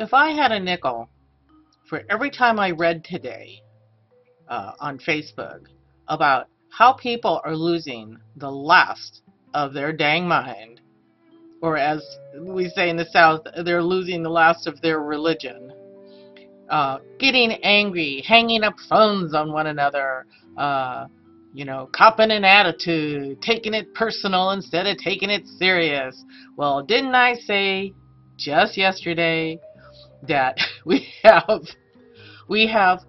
If I had a nickel for every time I read today on Facebook about how people are losing the last of their dang mind, or as we say in the South, they're losing the last of their religion, getting angry, hanging up phones on one another, copping an attitude, taking it personal instead of taking it serious. Well, didn't I say just yesterday that we have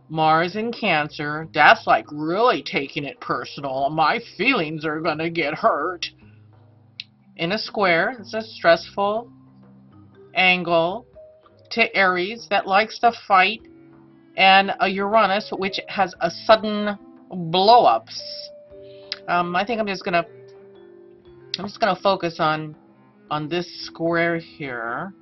Mars in Cancer? That's like really taking it personal. My feelings are gonna get hurt. In a square, it's a stressful angle to Aries that likes to fight, and a Uranus which has a sudden blow-ups. I think I'm just gonna focus on this square here.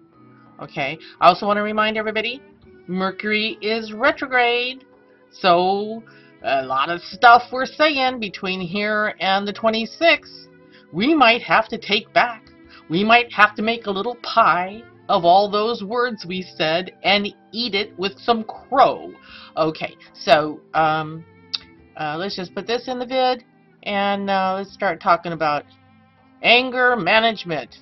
Okay. I also want to remind everybody, Mercury is retrograde, so a lot of stuff we're saying between here and the 26th, we might have to take back. We might have to make a little pie of all those words we said and eat it with some crow. Okay, so let's just put this in the vid, and let's start talking about anger management.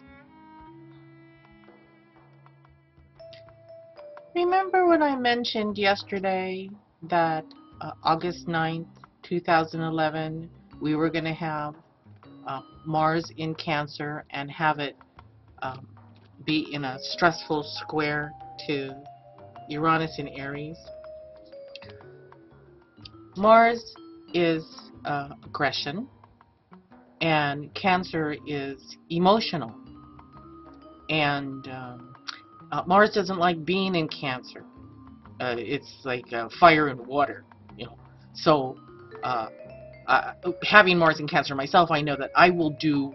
Remember when I mentioned yesterday that August 9th, 2011, we were going to have Mars in Cancer and have it be in a stressful square to Uranus in Aries? Mars is aggression, and Cancer is emotional. And Mars doesn't like being in Cancer. It's like fire and water, So having Mars in Cancer myself, I know that I will do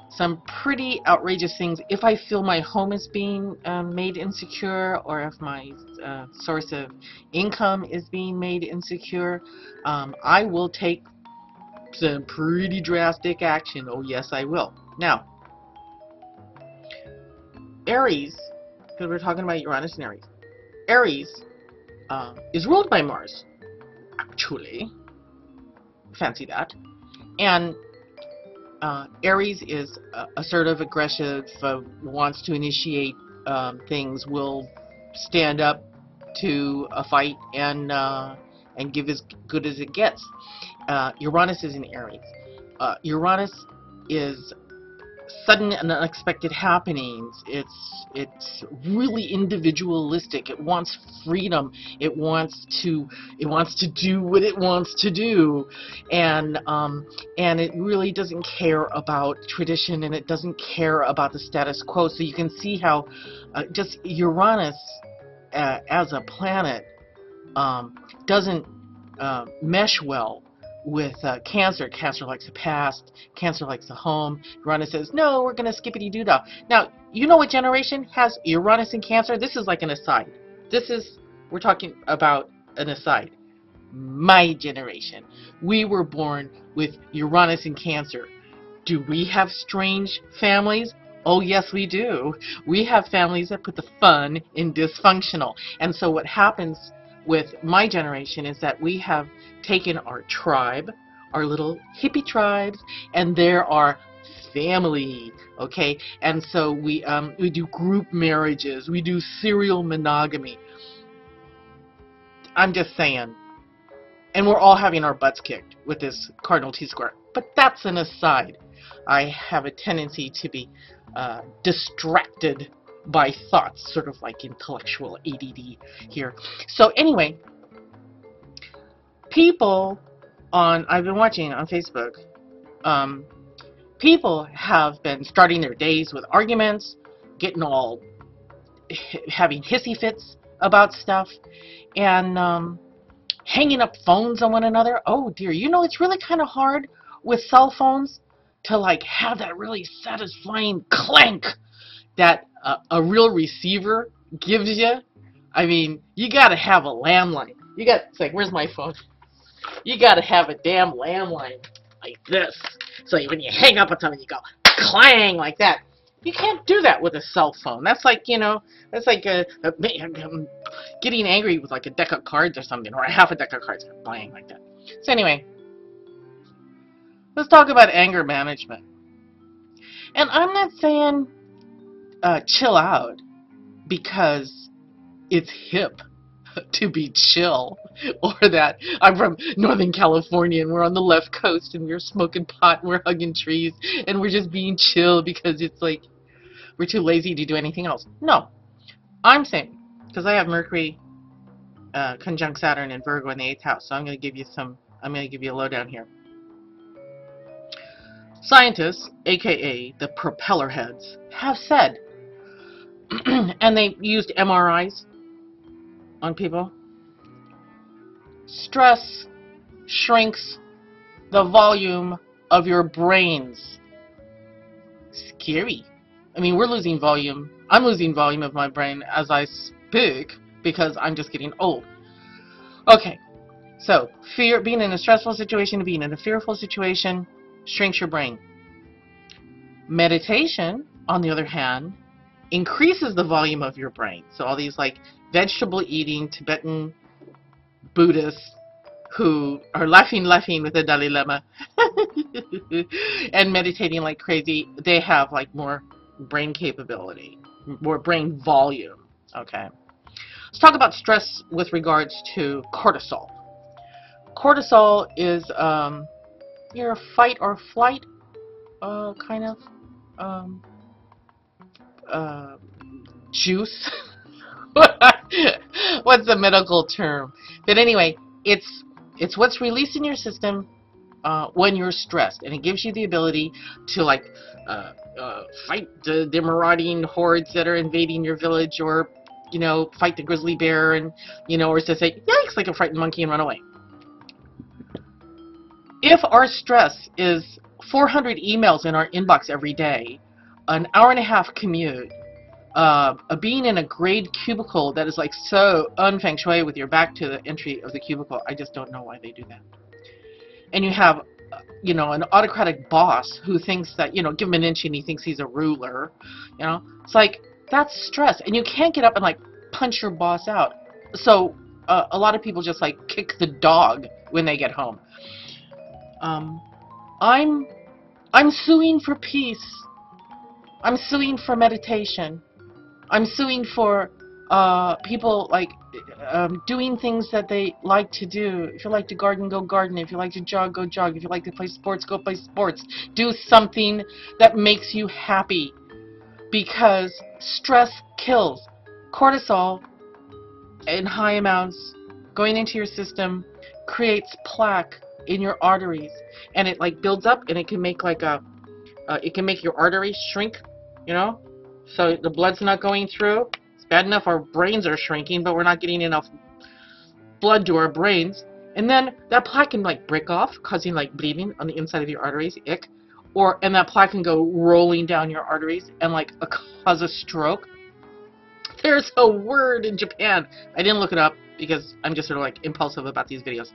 some pretty outrageous things if I feel my home is being made insecure, or if my source of income is being made insecure. I will take some pretty drastic action. Oh yes, I will. Now, Aries, because we're talking about Uranus and Aries. Aries is ruled by Mars, actually. Fancy that. And Aries is assertive, aggressive, wants to initiate things, will stand up to a fight and give as good as it gets. Uranus is in Aries. Uranus is sudden and unexpected happenings. It's really individualistic. It wants freedom. It wants to do what it wants to do, and it really doesn't care about tradition, and it doesn't care about the status quo. So you can see how just Uranus as a planet doesn't mesh well with Cancer. Cancer likes the past. Cancer likes the home. Uranus says, no, we're going to skippity-doo-dah. Now, you know what generation has Uranus in Cancer? This is like an aside. We're talking about an aside. My generation. We were born with Uranus in Cancer. Do we have strange families? Oh, yes, we do. We have families that put the fun in dysfunctional. And so what happens with my generation is that we have taken our tribe, our little hippie tribes, and there are family, okay? And so we do group marriages, we do serial monogamy. I'm just saying. And we're all having our butts kicked with this cardinal T-square. But that's an aside. I have a tendency to be distracted by thoughts, sort of like intellectual ADD here. So anyway, I've been watching on Facebook, people have been starting their days with arguments, getting all, having hissy fits about stuff, and hanging up phones on one another. Oh dear, it's really kind of hard with cell phones to like have that really satisfying clank that a real receiver gives you. I mean, you gotta have a landline. It's like, where's my phone? You gotta have a damn landline like this. So when you hang up on something, you go clang like that. You can't do that with a cell phone. That's like, that's like getting angry with like a deck of cards or something, or a half a deck of cards, playing like that. So anyway, let's talk about anger management. And I'm not saying chill out because it's hip to be chill, or that I'm from Northern California and we're on the left coast and we're smoking pot and we're hugging trees and we're just being chill because it's like we're too lazy to do anything else. No, I'm saying, because I have Mercury conjunct Saturn and Virgo in the 8th house, so I'm going to give you a lowdown here. Scientists, aka the propeller heads, have said, and they used MRIs on people, stress shrinks the volume of your brains. Scary. I mean, we're losing volume. I'm losing volume of my brain as I speak because I'm just getting old. Okay, so fear, being in a stressful situation, being in a fearful situation, shrinks your brain. Meditation, on the other hand, increases the volume of your brain. So all these like vegetable eating Tibetan Buddhists who are laughing with the Dalai Lama and meditating like crazy, they have like more brain capability, more brain volume. Okay, let's talk about stress with regards to cortisol. Cortisol is your fight or flight kind of juice. What's the medical term? But anyway, it's what's released in your system when you're stressed, and it gives you the ability to like fight the marauding hordes that are invading your village, or fight the grizzly bear, and or to say yikes like a frightened monkey and run away. If our stress is 400 emails in our inbox every day, an hour-and-a-half commute, being in a grade cubicle that is like so un-feng shui with your back to the entry of the cubicle, I just don't know why they do that. And you have, an autocratic boss who thinks that, give him an inch and he thinks he's a ruler, it's like, that's stress. And you can't get up and like punch your boss out. So a lot of people just like kick the dog when they get home. I'm suing for peace. I'm suing for meditation. I'm suing for people like doing things that they like to do. If you like to garden, go garden. If you like to jog, go jog. If you like to play sports, go play sports. Do something that makes you happy, because stress kills. Cortisol in high amounts going into your system creates plaque in your arteries, and it like builds up, and it can make like it can make your arteries shrink, so the blood's not going through. It's bad enough our brains are shrinking, but we're not getting enough blood to our brains, and then that plaque can like break off, causing like bleeding on the inside of your arteries, and that plaque can go rolling down your arteries and like cause a stroke. There's a word in Japan, I didn't look it up because I'm just sort of like impulsive about these videos.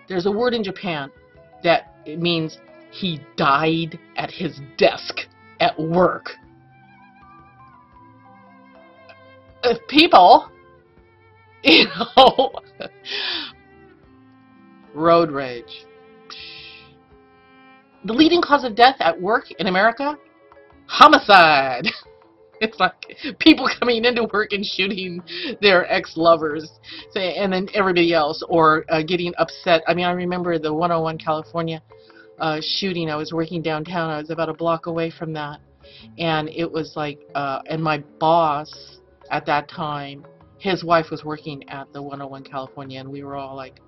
There's a word in Japan that it means he died at his desk at work. People, road rage. The leading cause of death at work in America? Homicide. It's like people coming into work and shooting their ex-lovers, and then everybody else, or getting upset. I mean, I remember the 101 California shooting. I was working downtown. I was about a block away from that, and it was like, and my boss at that time, his wife was working at the 101 California, and we were all like,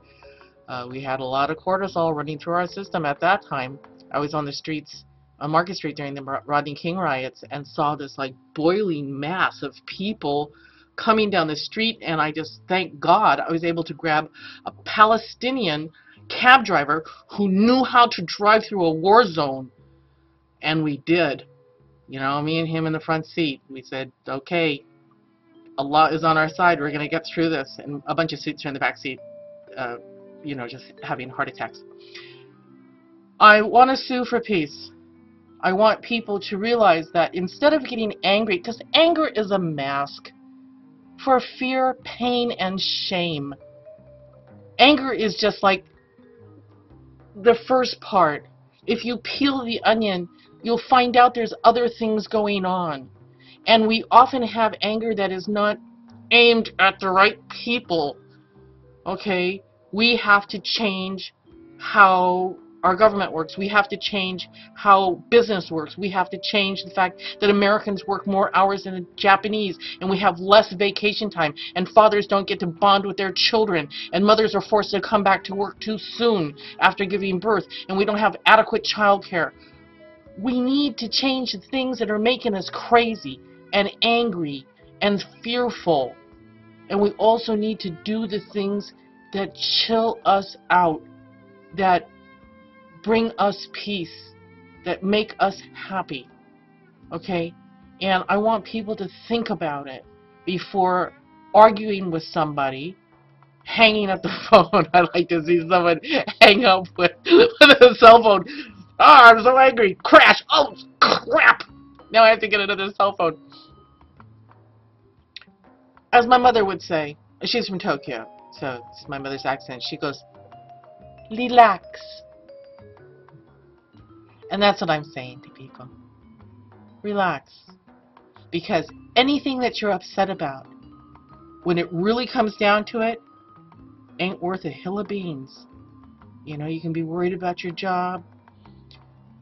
we had a lot of cortisol running through our system at that time. I was on the streets on Market Street during the Rodney King riots and saw this like boiling mass of people coming down the street, and I just, thank God, I was able to grab a Palestinian cab driver who knew how to drive through a war zone, and we did. Me and him in the front seat. We said, okay, Allah is on our side, we're going to get through this. And a bunch of suits are in the back seat, just having heart attacks. I want to sue for peace. I want people to realize that instead of getting angry, because anger is a mask for fear, pain, and shame. Anger is just like the first part. If you peel the onion, you'll find out there's other things going on. And we often have anger that is not aimed at the right people. Okay? We have to change how our government works. We have to change how business works. We have to change the fact that Americans work more hours than the Japanese, and we have less vacation time, and fathers don't get to bond with their children, and mothers are forced to come back to work too soon after giving birth, and we don't have adequate child care. We need to change the things that are making us crazy and angry and fearful. And we also need to do the things that chill us out, that bring us peace, that make us happy. Okay? And I want people to think about it before arguing with somebody, hanging up the phone. I like to see someone hang up with a cell phone. Oh, I'm so angry. Crash. Oh, crap. Now I have to get another cell phone. As my mother would say, she's from Tokyo, so it's my mother's accent. She goes, relax. And that's what I'm saying to people. Relax. Because anything that you're upset about, when it really comes down to it, ain't worth a hill of beans. You know, you can be worried about your job.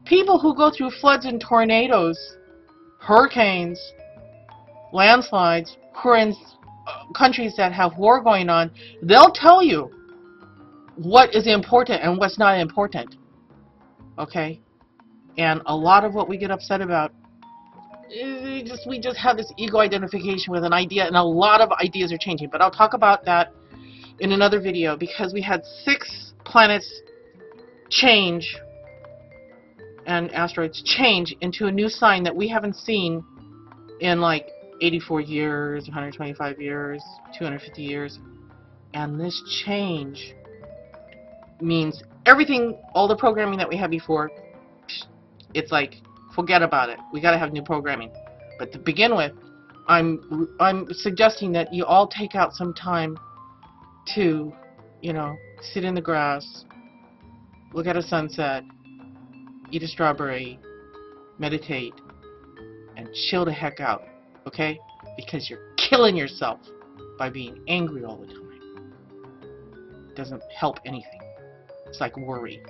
People who go through floods and tornadoes, hurricanes, landslides, who are in countries that have war going on, they'll tell you what is important and what's not important. Okay? And a lot of what we get upset about, we just have this ego identification with an idea, and a lot of ideas are changing. But I'll talk about that in another video, because we had 6 planets change, and asteroids change into a new sign that we haven't seen in like 84 years, 125 years, 250 years. And this change means everything, all the programming that we had before, it's like, forget about it. We gotta have new programming. But to begin with, I'm suggesting that you all take out some time to, you know, sit in the grass, look at a sunset, eat a strawberry, meditate, and chill the heck out, okay? Because you're killing yourself by being angry all the time. It doesn't help anything. It's like worry.